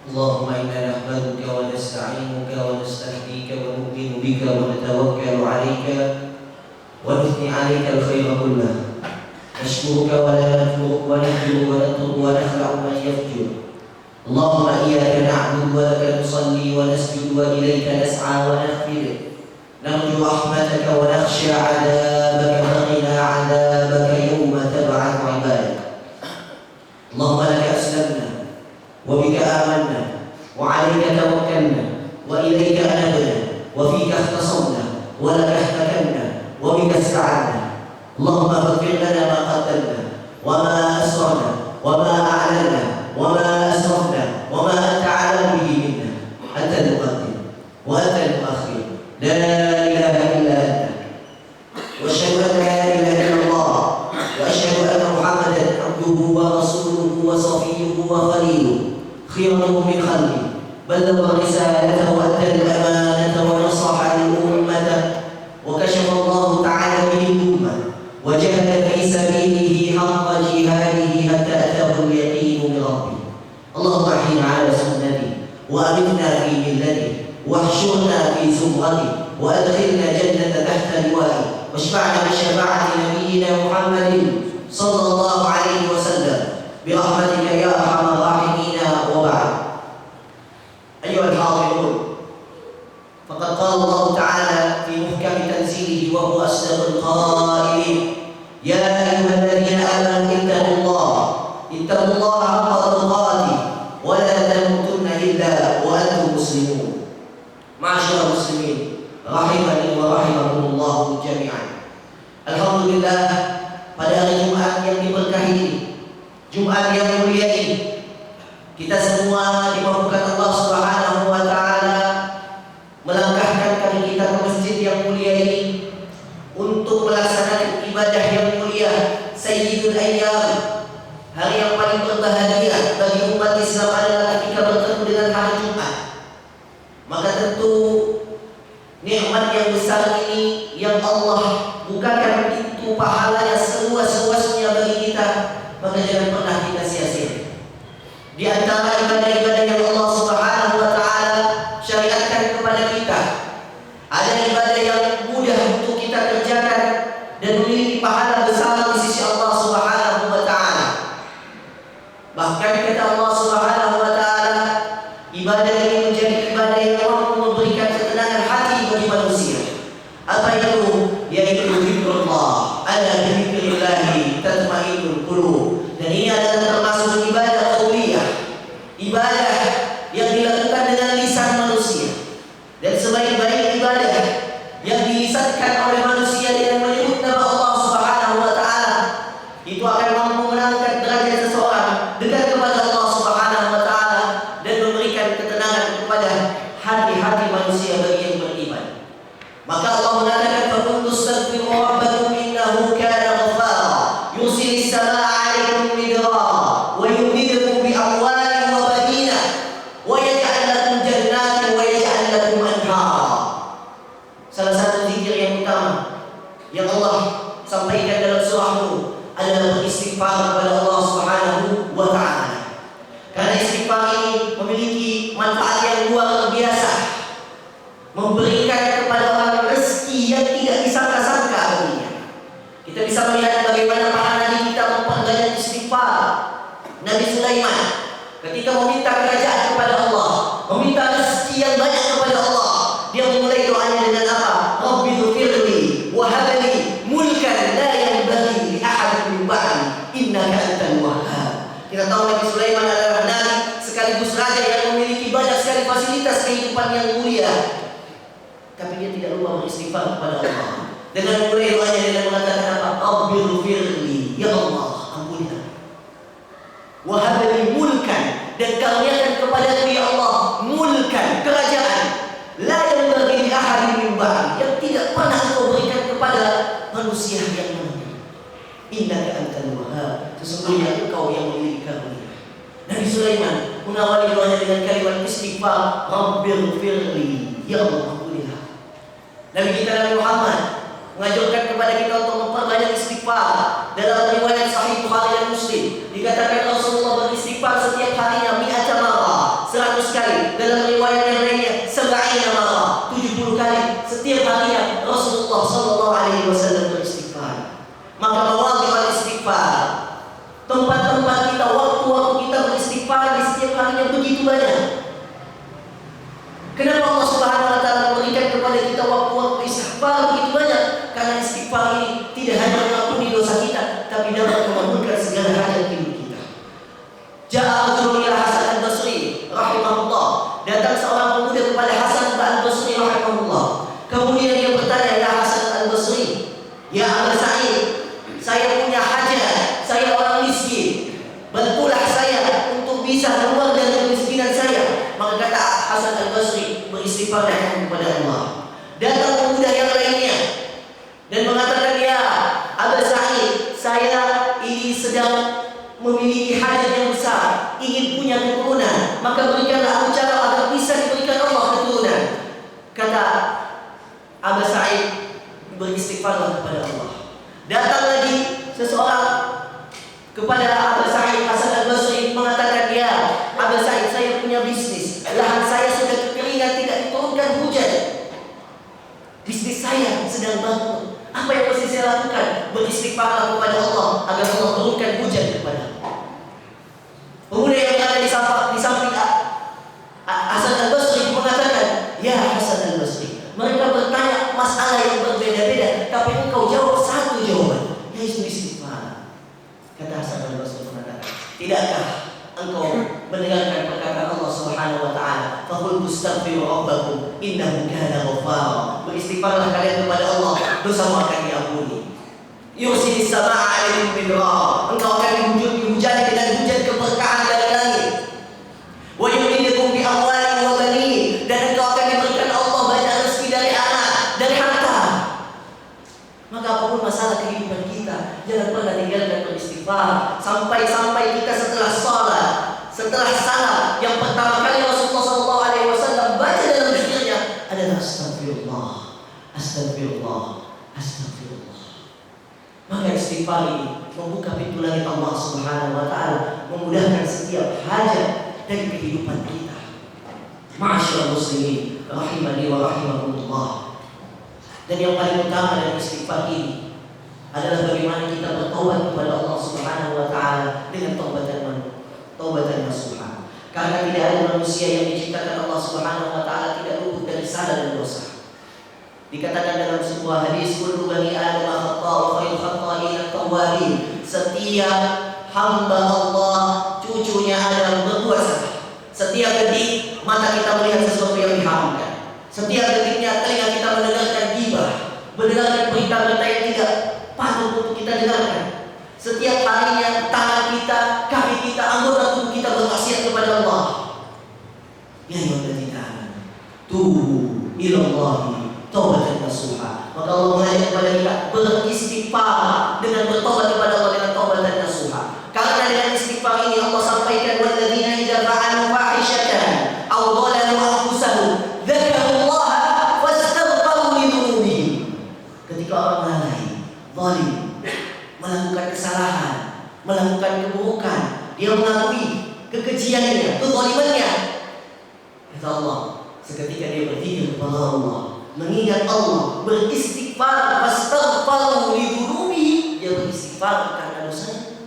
اللهم إنا نحمدك ونستعينك ونستهديك ونؤمن بك ونتوكل عليك ونثني عليك الخير كله، نشكرك ولا نكفرك ونهجر ونترك ونخلع من يفجر. اللهم إياك نعبد ولك نصلي ونسجد وإليك نسعى ونخفر، نرجو رحمتك ونخشى عذابك وقنا عذابك يوم تبعث عبادك. اللهم لك أسلمنا وبك آمنا وعليك توكلنا وإليك أنبنا وفيك اختصمنا ولك احتكمنا وبك استعنا. اللهم اغفر لنا ما قدمنا وما أسررنا وما أعلنا وما أسرفنا وما أنت أعلم به منا. أنت المقدم وأنت المؤخر، لا إله إلا أنت، وأشهد أن لا إله إلا الله، وأشهد أن محمدا عبده ورسوله وصفيه وخليله، خيرته من خلقه، بلغ رسالته وأدى الأمانة ونصح الأمة، وكشف الله تعالى به الأمة، وجاهد في سبيله حق جهاده حتى أتاه اليقين من ربه. اللهم أحينا على سنته وأمتنا في ملته واحشرنا في زمرته وأدخلنا جنة تحت لوائه، واشفعنا بشفاعة نبينا محمد صلى الله عليه وسلم برحمتك يا أرحم الراحمين. وبعد، أيها الحاضرون، فقد قال الله تعالى في محكم تنزيله وهو أصدق القائلين: يا أيها الذين آمنوا اتقوا الله حق تقاته ولا تموتن إلا وأنتم مسلمون. معاشر المسلمين rahimani wa rahimakumullah jami'an. Alhamdulillah, pada hari Jumat yang diberkahi ini, Jumat yang mulia ini, kita semua dimampukan Allah Subhanahu wa taala melangkahkan kaki kita ke masjid yang mulia ini untuk melaksanakan ibadah yang mulia Sayyidul Ayyam. Hari yang paling berbahagia bagi umat Islam adalah ketika bertemu dengan hari Jumat. Maka tentu nikmat yang besar ini yang Allah bukakan pintu pahalanya seluas-luasnya bagi kita, maka jangan pernah kita sia-sia. Di antara ibadah-ibadah yang Allah Subhanahu wa taala syariatkan kepada kita, ada ibadah yang mudah untuk kita kerjakan dan memiliki pahala besar di sisi Allah Subhanahu wa taala. Bahkan kata Allah Subhanahu wa taala, ibadah ini menjadi ibadah yang mampu memberikan ketenangan hati bagi manusia. Apa itu? Yaitu zikrullah. Ala dzikrillahi tatmainnul qulub. Dan ini adalah termasuk ibadah qauliyah, ibadah yang dilakukan dengan lisan manusia. Dan sebaik-baik ibadah yang dilisankan oleh manusia dengan menyebut nama Allah Subhanahu wa taala, itu akan mampu mengangkat derajat seseorang dekat kepada Allah Subhanahu wa taala dan memberikan ketenangan kepada hati-hati manusia bagi yang beriman. Maka Allah mengatakan, "Faqul astaghfiru rabbakum innahu kana ghaffara yursilis samaa'a 'alaikum midrara wa yumdidukum bi amwalin wa banina wa yaj'al lakum jannatin wa yaj'al lakum anhara." Salah satu zikir yang utama yang Allah sampaikan dalam surah Nur adalah beristighfar kepada Allah Subhanahu wa taala. Karena istighfar ini memiliki manfaat yang luar biasa, memberikan kepada orang rezeki yang tidak disangka-sangka baginya. Kita bisa melihat bagaimana para nabi kita memperbanyak istighfar. Nabi Sulaiman ketika meminta kerajaan kepada Allah, meminta rezeki yang banyak kepada Allah, dia memulai doanya dengan apa? Rabbighfirli wa hab li mulkan la yanbaghi li ahadin min ba'di innaka antal wahhab. Kita tahu Nabi Sulaiman adalah nabi sekaligus raja yang memiliki banyak sekali fasilitas kehidupan yang mulia, tapi dia tidak lupa beristighfar kepada Allah. Dengan mulai doanya dengan mengatakan apa? Rabbighfirli, ya Allah, ampunilah. Wa hab li mulkan, dan karuniakan kepadaku ya Allah mulkan, kerajaan, la yanbaghi li ahadin min ba'di, yang tidak pernah Engkau berikan kepada manusia yang lain. Innaka antal wahhab, sesungguhnya Engkau yang memiliki karunia. Nabi Sulaiman mengawali doanya dengan kalimat istighfar, Rabbighfirli, ya Allah, ampunilah. Nabi kita Nabi Muhammad mengajarkan kepada kita untuk memperbanyak istighfar. Dalam riwayat Sahih Bukhari dan Muslim dikatakan Rasulullah beristighfar setiap harinya 100 marrah, 100 sedang memiliki hajat yang besar, ingin punya keturunan, maka berikanlah aku cara agar bisa diberikan Allah keturunan. Kata Abu Sa'id, beristighfarlah kepada Allah. Datang lagi seseorang kepada Abu Sa'id Hasan al-Basri mengatakan, ya Abu Sa'id, saya punya bisnis, lahan saya sudah kekeringan, tidak diturunkan hujan, bisnis saya sedang bangkrut. Apa yang mesti saya lakukan? Beristighfarlah kepada Allah agar Allah turunkan hujan kepada. Pemuda yang berada di samping Hasan al-Basri mengatakan, ya Hasan al-Basri, mereka bertanya masalah yang berbeda-beda, tapi engkau jawab satu jawaban, yaitu istighfar. Kata Hasan al-Basri mengatakan, tidakkah engkau mendengarkan perkataan Allah Subhanahu wa taala, "Faqul tastaghfiru rabbakum innahu kana ghaffara." Beristighfarlah kalian kepada Allah, dosamu akan diampuni. Yursilis samaa'a 'alaikum bidrar. Engkau akan dihujani dengan hujan keberkahan dari langit. Wa yumdidukum bi amwalin wa banin. Dan engkau akan diberikan Allah banyak rezeki dari anak, dari harta. Maka apapun masalah kehidupan kita, jangan pernah tinggalkan beristighfar. Sampai kita setelah salat, setelah salat, yang pertama kali Rasulullah SAW baca dalam zikirnya adalah astagfirullah, astagfirullah, astagfirullah. Maka istighfar ini membuka pintu langit Allah Subhanahu wa taala, memudahkan setiap hajat dari kehidupan kita. Ma'asyiral muslimin rahimani wa rahimakumullah. Dan yang paling utama dari istighfar ini adalah bagaimana kita bertobat kepada Allah Subhanahu wa taala dengan taubatan nasuha. Karena tidak ada manusia yang diciptakan Allah Subhanahu wa taala tidak luput dari salah dan dosa. Dikatakan dalam sebuah hadis, kullu bani adam khata' wa khairul khata'in at-tawwabin. Setiap hamba Allah, cucunya Adam, berbuat salah. Setiap detik mata kita melihat sesuatu yang diharamkan. Setiap detiknya telinga kita mendengarkan ghibah, mendengarkan berita-berita yang tidak patut untuk kita dengarkan. Setiap harinya tangan kita, kaki kita, anggota tubuh kita bermaksiat kepada Allah. Ya ayyuhalladzina tubu ilallahi taubatan nasuha. Maka Allah mengajak kepada kita beristighfar dengan bertobat kepada Allah dengan taubatan nasuha. Karena dengan istighfar ini Allah sampaikan, walladzina idza fa'alu fahishatan aw dhalamu anfusahum dzakarullaha fastaghfaru li dzunubihim. Ketika orang lalai, zalim, melakukan kesalahan, melakukan keburukan, dia mengakui kekejiannya, kezalimannya. Kata Allah, seketika dia berzikir kepada Allah, mengingat Allah, beristighfar, fastaghfaru li dzunubihim, dia beristighfar karena dosanya.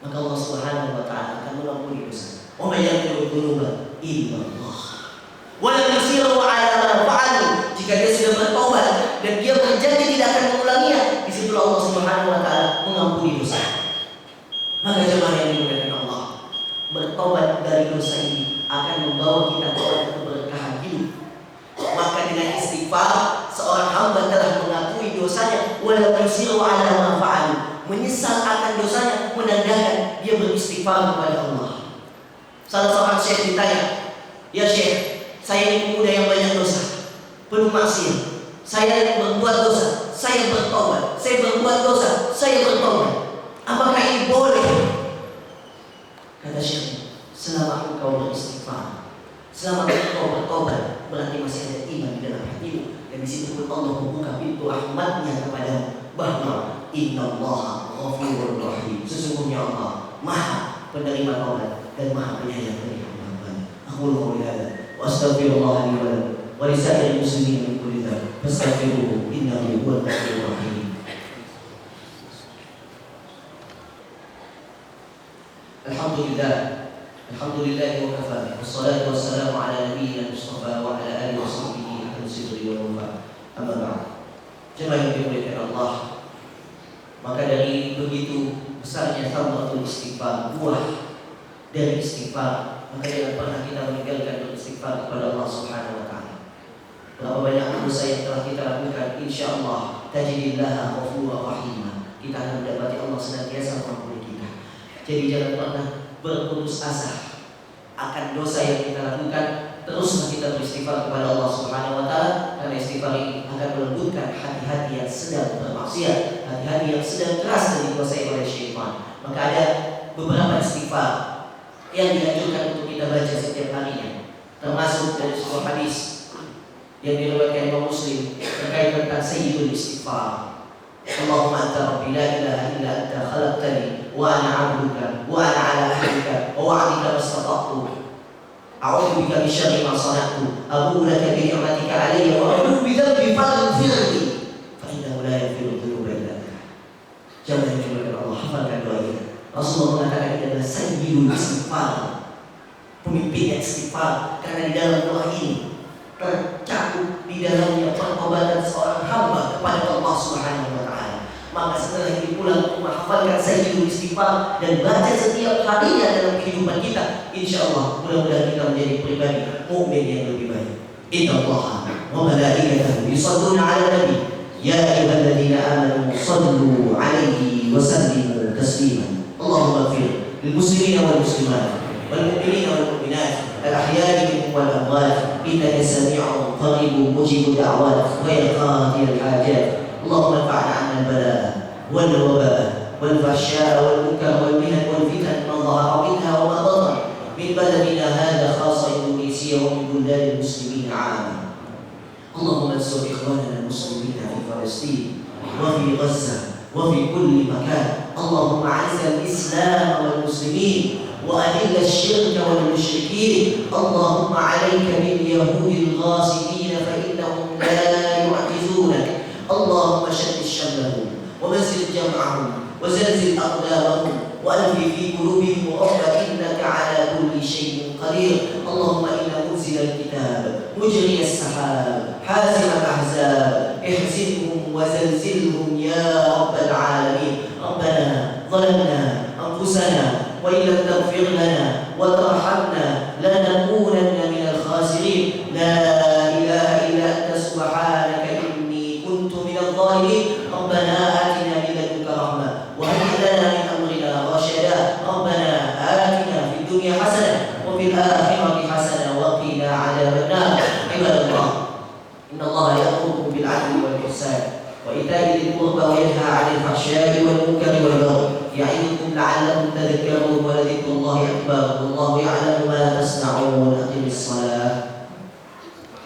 Maka Allah Subhanahu wa taala akan mengampuni dosa. Wa may yaghfiru dzunuba illa Allah. Wa lam yusiru 'ala ma fa'alu. Jika dia sudah bertobat dan dia berjanji tidak akan mengulanginya, di situ Allah Subhanahu wa taala mengampuni dosa. Maka jemaah yang dimuliakan Allah, bertobat dari dosa ini akan membawa kita kepada keberkahan hidup. Maka dengan istighfar, seorang hamba telah mengakui dosanya, wa lam yusiru 'ala ma fa'alu. Menyesal akan dosanya menandakan dia beristighfar kepada Allah. Salah seorang syekh ditanya, ya syekh, saya ini pemuda yang banyak dosa, penuh maksiat, saya berbuat dosa, saya bertobat, saya berbuat dosa, saya bertobat, apakah ini boleh? Kata syekh, selama engkau beristighfar, selama engkau bertobat, berarti masih ada iman di dalam hatimu. Dan di situ pun Allah membuka pintu rahmatnya kepadamu, bahwa innallaha ghafurur rahim. Sesungguhnya Allah Maha penerima taubat dan Maha penyayang bagi hamba-Nya. Aku qouli hadza wa astaghfirullah li wa lakum wa li sa'iril muslimin min kulli dhanb fastaghfiruhu innahu huwal ghafurur rahim. Alhamdulillah wa kafa. Wassalatu wassalamu ala nabiyyina Mustafa wa ala alihi wa sahbihi ahli sidri wal wafa. Amma ba'd. Jemaah yang dimuliakan Allah, maka dari begitu besarnya thamaratul istighfar, buah dari istighfar, maka jangan pernah kita meninggalkan beristighfar kepada Allah Subhanahu wa taala. Berapa banyak dosa yang telah kita lakukan, insyaallah tajidillaha ghafurur rahim. Kita akan mendapati Allah senantiasa mengampuni kita. Jadi jangan pernah berputus asa akan dosa yang kita lakukan. Teruslah kita beristighfar kepada Allah Subhanahu wa taala, karena istighfar ini akan melembutkan hati-hati yang sedang bermaksiat. maksiat, hati-hati yang sedang keras dan dikuasai oleh syaitan. Maka ada beberapa istighfar yang dianjurkan untuk kita baca setiap harinya, termasuk dari sebuah hadis yang diriwayatkan Imam Muslim terkait tentang sayyidul istighfar. Allahumma anta rabbi la ilaha illa anta khalaqtani wa ana 'abduka wa ana 'ala ahdika wa wa'dika mastata'tu a'udzu bika min syarri ma sana'tu abu'u laka bi ni'matika 'alayya wa abu'u bi dhanbi faghfirli fa innahu la yaghfiru dhunuba illa anta. Jamaah yang dimuliakan Allah, hafalkan doa ini. Rasulullah mengatakan ini adalah sayyidul istighfar, pemimpin istighfar, karena di dalam doa ini tercakup di dalamnya pertobatan seorang hamba kepada Allah Subhanahu wa taala. Maka setelah ini pulang menghafalkan sayyidul istighfar dan baca setiap harinya dalam kehidupan kita, insyaallah mudah-mudahan kita menjadi pribadi mukmin yang lebih baik. Innallaha wa malaikatahu yusholluna 'alan nabi ya ayyuhalladzina amanu shallu 'alaihi wa sallimu taslima. Allahumma ighfir lil muslimina wal muslimat wal mu'minina wal mu'minat al-ahya'i minhum wal amwat innaka sami'un qaribun mujibud da'wat wa ya qadiyal hajat. Allahumma anfa'na 'anil bala' wal waba' wal fahsya' wal munkar wal mihan wal fitan ma dhahara minha wa ma batan min baladina hadha khassa Indonesia wa min buldani muslimin 'amma. Allahumma ansur ikhwanana al-muslimin fi Palestin wa fi Gaza wa fi kulli makan. Allahumma 'izz al-islam wal muslimin وأذل الشرك والمشركين. اللهم عليك باليهود الغاصبين فإنهم لا يعجزونك. اللهم شتت شملهم ومزق جمعهم وزلزل أقدامهم وألف في قلوبهم الرعب إنك على كل شيء قدير. اللهم إنا منزل الكتاب مجري السحاب حازم الأحزاب احزمهم وزلزلهم يا رب العالمين. ربنا ظلمنا أنفسنا وإن لم تغفر لنا وترحمنا لنكونن من الخاسرين. لا إله إلا أنت سبحانك إني كنت من الظالمين. ربنا آتنا من لدنك رحمة وهيئ لنا من أمرنا رشدا. ربنا آتنا في الدنيا حسنة وفي الآخرة حسنة وقنا عذاب النار. عباد الله إن الله يأمركم بالعدل والإحسان وإيتاء ذي القربى وينهى عن الفحشاء والمنكر والبغي يعظكم لعلكم تذكرون.